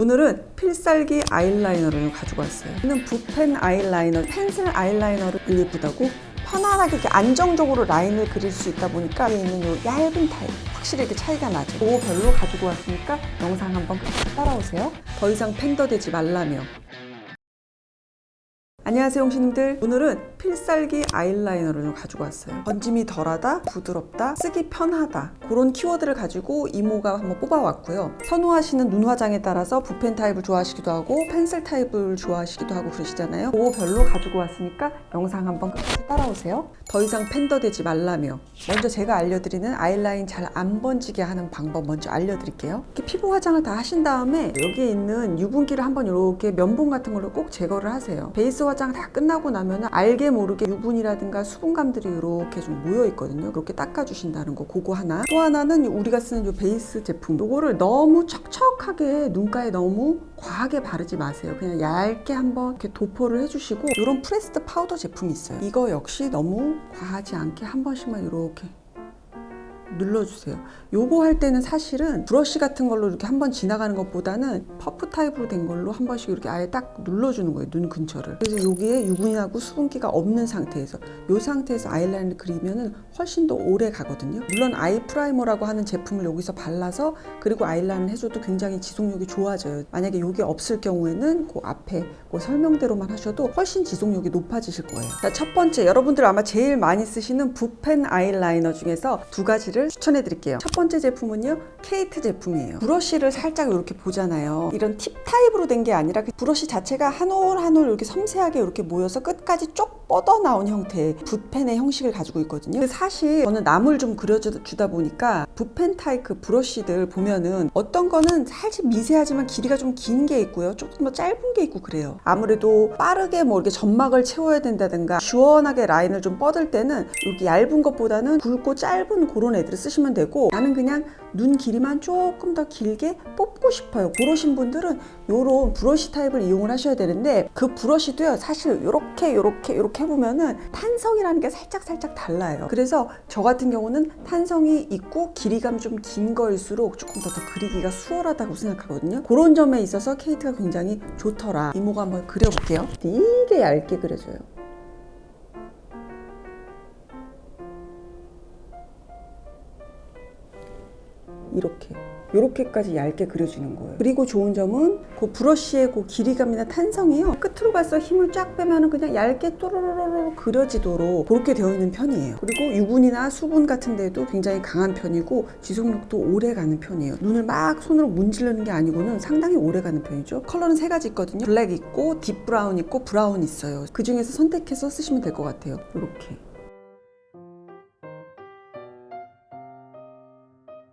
오늘은 필살기 아이라이너를 가지고 왔어요. 이는 붓펜 아이라이너, 펜슬 아이라이너를 예쁘다고 편안하게 이렇게 안정적으로 라인을 그릴 수 있다 보니까 여기 있는 요 얇은 타입 확실히 이렇게 차이가 나죠. 그거 별로 가지고 왔으니까 영상 한번 따라오세요. 더 이상 팬더되지 말라며. 안녕하세요 홍시님들. 오늘은 필살기 아이라이너를 좀 가지고 왔어요. 번짐이 덜하다, 부드럽다, 쓰기 편하다, 그런 키워드를 가지고 이모가 한번 뽑아왔고요. 선호하시는 눈 화장에 따라서 붓펜 타입을 좋아하시기도 하고 펜슬 타입을 좋아하시기도 하고 그러시잖아요. 그거 별로 가지고 왔으니까 영상 한번 끝까지 따라오세요. 더 이상 팬더되지 말라며. 먼저 제가 알려드리는 아이라인 잘 안 번지게 하는 방법 먼저 알려드릴게요. 이렇게 피부 화장을 다 하신 다음에 여기에 있는 유분기를 한번 이렇게 면봉 같은 걸로 꼭 제거를 하세요. 베이스 화장 다 끝나고 나면 알게 모르게 유분이라든가 수분감들이 이렇게 좀 모여 있거든요. 그렇게 닦아주신다는 거, 그거 하나. 또 하나는 우리가 쓰는 이 베이스 제품, 요거를 너무 척척하게 눈가에 너무 과하게 바르지 마세요. 그냥 얇게 한번 이렇게 도포를 해주시고, 이런 프레스드 파우더 제품이 있어요. 이거 역시 너무 과하지 않게 한 번씩만 이렇게 눌러주세요. 요거 할 때는 사실은 브러쉬 같은 걸로 이렇게 한번 지나가는 것보다는 퍼프 타입으로 된 걸로 한 번씩 이렇게 아예 딱 눌러주는 거예요, 눈 근처를. 그래서 여기에 유분하고 수분기가 없는 상태에서, 요 상태에서 아이라인을 그리면은 훨씬 더 오래 가거든요. 물론 아이 프라이머라고 하는 제품을 여기서 발라서 그리고 아이라인을 해줘도 굉장히 지속력이 좋아져요. 만약에 요게 없을 경우에는 그 앞에 그 설명대로만 하셔도 훨씬 지속력이 높아지실 거예요. 자, 첫 번째, 여러분들 아마 제일 많이 쓰시는 붓펜 아이라이너 중에서 두 가지를 추천해 드릴게요. 첫 번째 제품은요, 케이트 제품이에요. 브러쉬를 살짝 이렇게 보잖아요. 이런 팁 타입으로 된 게 아니라 그 브러쉬 자체가 한 올 한 올 이렇게 섬세하게 이렇게 모여서 끝까지 쭉 뻗어 나온 형태의 붓펜의 형식을 가지고 있거든요. 사실 저는 나물 좀 그려주다 보니까 붓펜 타입 그 브러쉬들 보면은 어떤 거는 살짝 미세하지만 길이가 좀 긴 게 있고요, 조금 더 짧은 게 있고 그래요. 아무래도 빠르게 뭐 이렇게 점막을 채워야 된다든가 시원하게 라인을 좀 뻗을 때는 이렇게 얇은 것보다는 굵고 짧은 그런 애들을 쓰시면 되고, 나는 그냥 눈 길이만 조금 더 길게 뽑고 싶어요, 그러신 분들은 요런 브러쉬 타입을 이용을 하셔야 되는데, 그 브러쉬도요 사실 요렇게 해보면은 탄성이라는 게 살짝 달라요. 그래서 저 같은 경우는 탄성이 있고 길이감 좀 긴 거일수록 조금 더 그리기가 수월하다고 생각하거든요. 그런 점에 있어서 케이트가 굉장히 좋더라. 이모가 한번 그려볼게요. 되게 얇게 그려져요. 이렇게까지 얇게 그려주는 거예요. 그리고 좋은 점은 그 브러쉬의 그 길이감이나 탄성이요, 끝으로 가서 힘을 쫙 빼면은 그냥 얇게 또로로로 그려지도록 그렇게 되어 있는 편이에요. 그리고 유분이나 수분 같은 데도 굉장히 강한 편이고 지속력도 오래 가는 편이에요. 눈을 막 손으로 문지르는 게 아니고는 상당히 오래 가는 편이죠. 컬러는 세 가지 있거든요. 블랙 있고 딥 브라운 있고 브라운 있어요. 그 중에서 선택해서 쓰시면 될 것 같아요. 이렇게.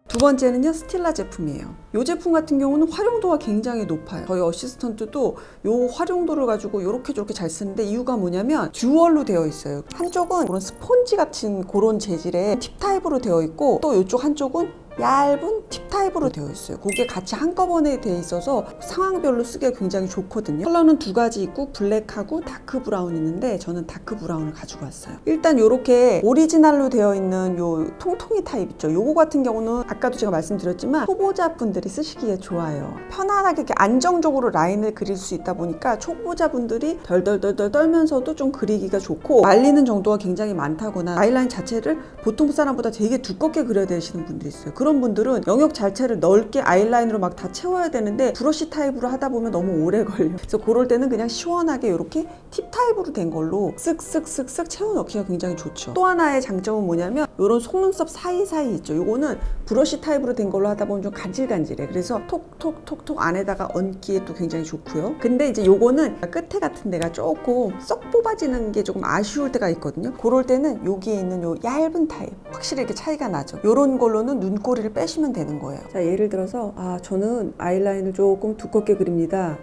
두 번째는요, 스틸라 제품이에요. 이 제품 같은 경우는 활용도가 굉장히 높아요. 저희 어시스턴트도 이 활용도를 가지고 이렇게 저렇게 잘 쓰는데, 이유가 뭐냐면 듀얼로 되어 있어요. 한쪽은 그런 스폰지 같은 그런 재질의 팁 타입으로 되어 있고, 또 이쪽 한쪽은 얇은 팁 타입으로 되어 있어요. 그게 같이 한꺼번에 되어 있어서 상황별로 쓰기가 굉장히 좋거든요. 컬러는 두 가지 있고 블랙하고 다크 브라운 있는데 저는 다크 브라운을 가지고 왔어요. 일단 이렇게 오리지널로 되어 있는 요 통통이 타입 있죠. 요거 같은 경우는 아까도 제가 말씀드렸지만 초보자분들이 쓰시기에 좋아요. 편안하게 이렇게 안정적으로 라인을 그릴 수 있다 보니까 초보자분들이 덜덜덜 떨면서도 좀 그리기가 좋고, 말리는 정도가 굉장히 많다거나 아이라인 자체를 보통 사람보다 되게 두껍게 그려야 되시는 분들이 있어요. 그런 분들은 영역 자체를 넓게 아이라인으로 막 다 채워야 되는데 브러쉬 타입으로 하다 보면 너무 오래 걸려요. 그래서 그럴 때는 그냥 시원하게 이렇게 팁 타입으로 된 걸로 쓱쓱쓱쓱 채워 넣기가 굉장히 좋죠. 또 하나의 장점은 뭐냐면 이런 속눈썹 사이사이 있죠. 요거는 브러쉬 타입으로 된 걸로 하다 보면 좀 간질간질해. 그래서 톡톡톡톡 안에다가 얹기에 또 굉장히 좋고요. 근데 이제 요거는 끝에 같은 데가 조금 쏙 뽑아지는 게 조금 아쉬울 때가 있거든요. 그럴 때는 여기에 있는 요 얇은 타입 확실히 이렇게 차이가 나죠. 요런 걸로는 눈꼬리를 빼시면 되는 거예요. 자, 예를 들어서 저는 아이라인을 조금 두껍게 그립니다.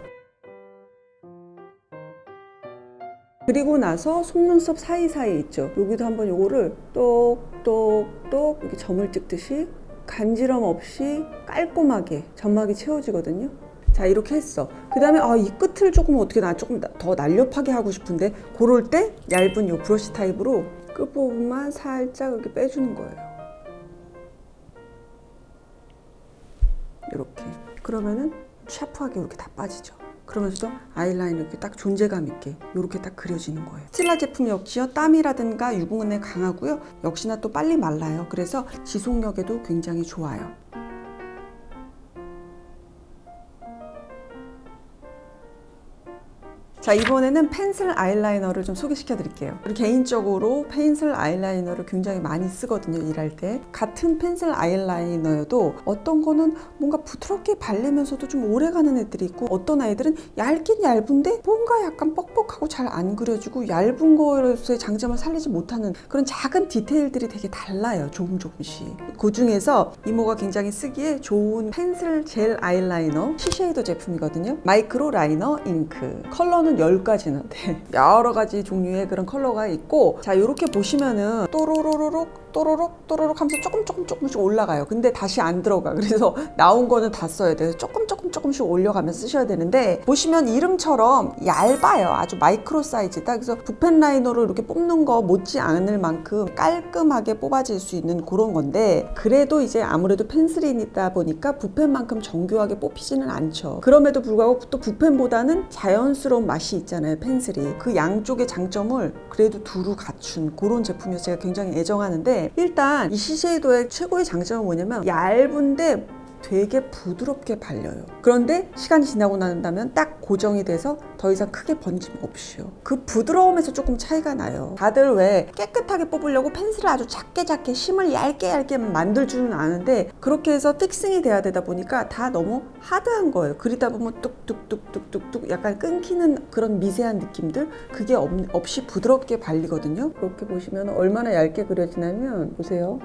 그리고 나서 속눈썹 사이사이 있죠. 여기도 한번 요거를 똑똑똑 이렇게 점을 찍듯이 간지럼 없이 깔끔하게 점막이 채워지거든요. 자, 이렇게 했어. 그 다음에 이 끝을 조금 어떻게 조금 더 날렵하게 하고 싶은데, 그럴 때 얇은 요 브러쉬 타입으로 끝부분만 살짝 이렇게 빼주는 거예요. 이렇게. 그러면은 샤프하게 이렇게 다 빠지죠. 그러면서도 아이라인을 이렇게 딱 존재감 있게 이렇게 딱 그려지는 거예요. 스틸라 제품 역시요, 땀이라든가 유분에 강하고요, 역시나 또 빨리 말라요. 그래서 지속력에도 굉장히 좋아요. 자, 이번에는 펜슬 아이라이너를 좀 소개시켜 드릴게요. 개인적으로 펜슬 아이라이너를 굉장히 많이 쓰거든요, 일할 때. 같은 펜슬 아이라이너여도 어떤 거는 뭔가 부드럽게 바르면서도 좀 오래가는 애들이 있고, 어떤 아이들은 얇긴 얇은데 뭔가 약간 뻑뻑하고 잘 안 그려지고 얇은 거로서의 장점을 살리지 못하는 그런 작은 디테일들이 되게 달라요, 조금씩. 그 중에서 이모가 굉장히 쓰기에 좋은 펜슬 젤 아이라이너 시쉐이도 제품이거든요. 마이크로 라이너 잉크. 컬러는 10가지나 돼. 여러 가지 종류의 그런 컬러가 있고, 자, 이렇게 보시면은 또로록 하면서 조금씩 올라가요. 근데 다시 안 들어가. 그래서 나온 거는 다 써야 돼요. 조금씩 올려가면서 쓰셔야 되는데, 보시면 이름처럼 얇아요. 아주 마이크로 사이즈다. 그래서 붓펜 라이너로 이렇게 뽑는 거 못지 않을 만큼 깔끔하게 뽑아질 수 있는 그런 건데, 그래도 이제 아무래도 펜슬이다 보니까 붓펜만큼 정교하게 뽑히지는 않죠. 그럼에도 불구하고 또 붓펜보다는 자연스러운 맛이 있잖아요, 펜슬이. 그 양쪽의 장점을 그래도 두루 갖춘 그런 제품이어서 제가 굉장히 애정하는데, 일단 이 시쉐이도의 최고의 장점은 뭐냐면 얇은데 되게 부드럽게 발려요. 그런데 시간이 지나고 난다면 딱 고정이 돼서 더 이상 크게 번짐 없이요. 그 부드러움에서 조금 차이가 나요. 다들 왜 깨끗하게 뽑으려고 펜슬을 아주 작게 심을 얇게 만들 줄은 아는데, 그렇게 해서 픽싱이 돼야 되다 보니까 다 너무 하드한 거예요. 그리다 보면 뚝뚝뚝뚝뚝 약간 끊기는 그런 미세한 느낌들, 그게 없이 부드럽게 발리거든요. 그렇게 보시면 얼마나 얇게 그려지냐면, 보세요.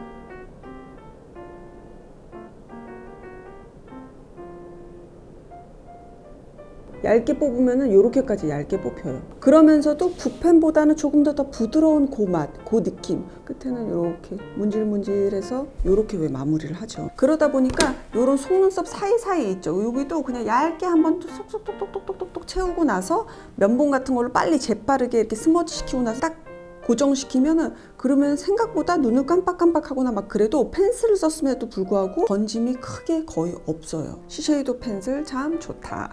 얇게 뽑으면 이렇게까지 얇게 뽑혀요. 그러면서도 붓펜보다는 조금 더 부드러운 그 맛, 그 느낌. 끝에는 이렇게 문질문질해서 이렇게 왜 마무리를 하죠. 그러다 보니까 이런 속눈썹 사이사이 있죠. 여기도 그냥 얇게 한번 쏙쏙쏙쏙쏙쏙 채우고 나서 면봉 같은 걸로 빨리 재빠르게 이렇게 스머지 시키고 나서 딱 고정시키면은, 그러면 생각보다 눈을 깜빡깜빡하거나 막 그래도 펜슬을 썼음에도 불구하고 번짐이 크게 거의 없어요. 시쉐이도 펜슬 참 좋다.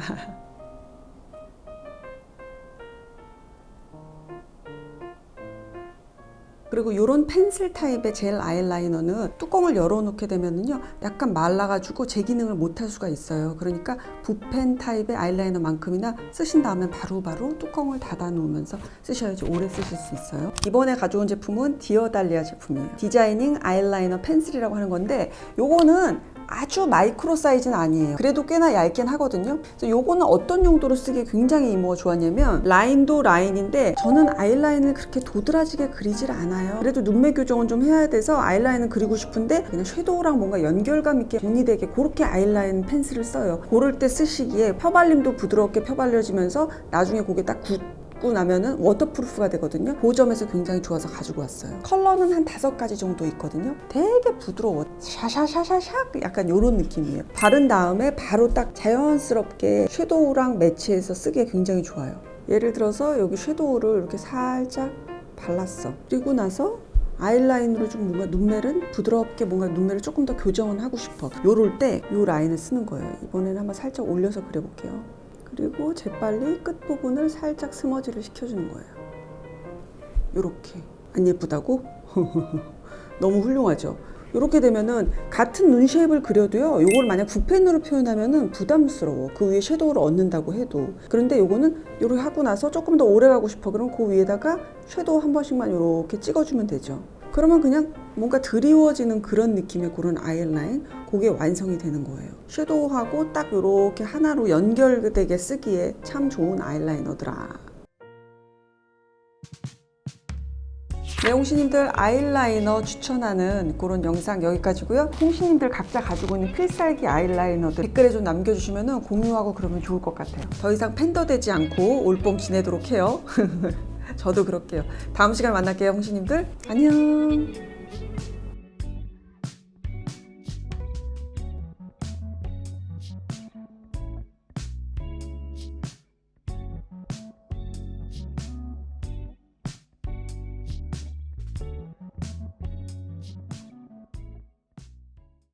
그리고 이런 펜슬 타입의 젤 아이라이너는 뚜껑을 열어놓게 되면은요, 약간 말라가지고 제 기능을 못할 수가 있어요. 그러니까 붓펜 타입의 아이라이너만큼이나 쓰신 다음에 바로바로 뚜껑을 닫아 놓으면서 쓰셔야지 오래 쓰실 수 있어요. 이번에 가져온 제품은 디어달리아 제품이에요. 디자이닝 아이라이너 펜슬이라고 하는 건데, 요거는 아주 마이크로 사이즈는 아니에요. 그래도 꽤나 얇긴 하거든요. 그래서 요거는 어떤 용도로 쓰기에 굉장히 이모가 좋았냐면, 라인도 라인인데 저는 아이라인을 그렇게 도드라지게 그리질 않아요. 그래도 눈매 교정은 좀 해야 돼서 아이라인은 그리고 싶은데 그냥 섀도우랑 뭔가 연결감 있게 정리되게 그렇게 아이라인 펜슬을 써요. 그럴 때 쓰시기에 펴발림도 부드럽게 펴발려지면서 나중에 그게 딱 굳고 나면은 워터프루프가 되거든요. 그 점에서 굉장히 좋아서 가지고 왔어요. 컬러는 한 5가지 정도 있거든요. 되게 부드러워. 샤샤샤샤샥 약간 이런 느낌이에요. 바른 다음에 바로 딱 자연스럽게 섀도우랑 매치해서 쓰기에 굉장히 좋아요. 예를 들어서 여기 섀도우를 이렇게 살짝 발랐어. 그리고 나서 아이라인으로 좀 뭔가 눈매를 부드럽게 뭔가 눈매를 조금 더 교정을 하고 싶어. 요럴 때 요 라인을 쓰는 거예요. 이번에는 한번 살짝 올려서 그려볼게요. 그리고 재빨리 끝부분을 살짝 스머지를 시켜주는 거예요. 요렇게. 안 예쁘다고? 너무 훌륭하죠? 이렇게 되면은 같은 눈 쉐입을 그려도요, 요걸 만약 붓펜으로 표현하면은 부담스러워. 그 위에 섀도우를 얹는다고 해도. 그런데 요거는 요렇게 하고 나서 조금 더 오래 가고 싶어. 그럼 그 위에다가 섀도우 한 번씩만 요렇게 찍어주면 되죠. 그러면 그냥 뭔가 드리워지는 그런 느낌의 그런 아이라인, 그게 완성이 되는 거예요. 섀도우하고 딱 요렇게 하나로 연결되게 쓰기에 참 좋은 아이라이너더라. 네, 홍시님들 아이라이너 추천하는 그런 영상 여기까지고요. 홍시님들 각자 가지고 있는 필살기 아이라이너들 댓글에 좀 남겨주시면 공유하고 그러면 좋을 것 같아요. 더 이상 팬더되지 않고 올봄 지내도록 해요. 저도 그럴게요. 다음 시간에 만날게요, 홍시님들. 안녕.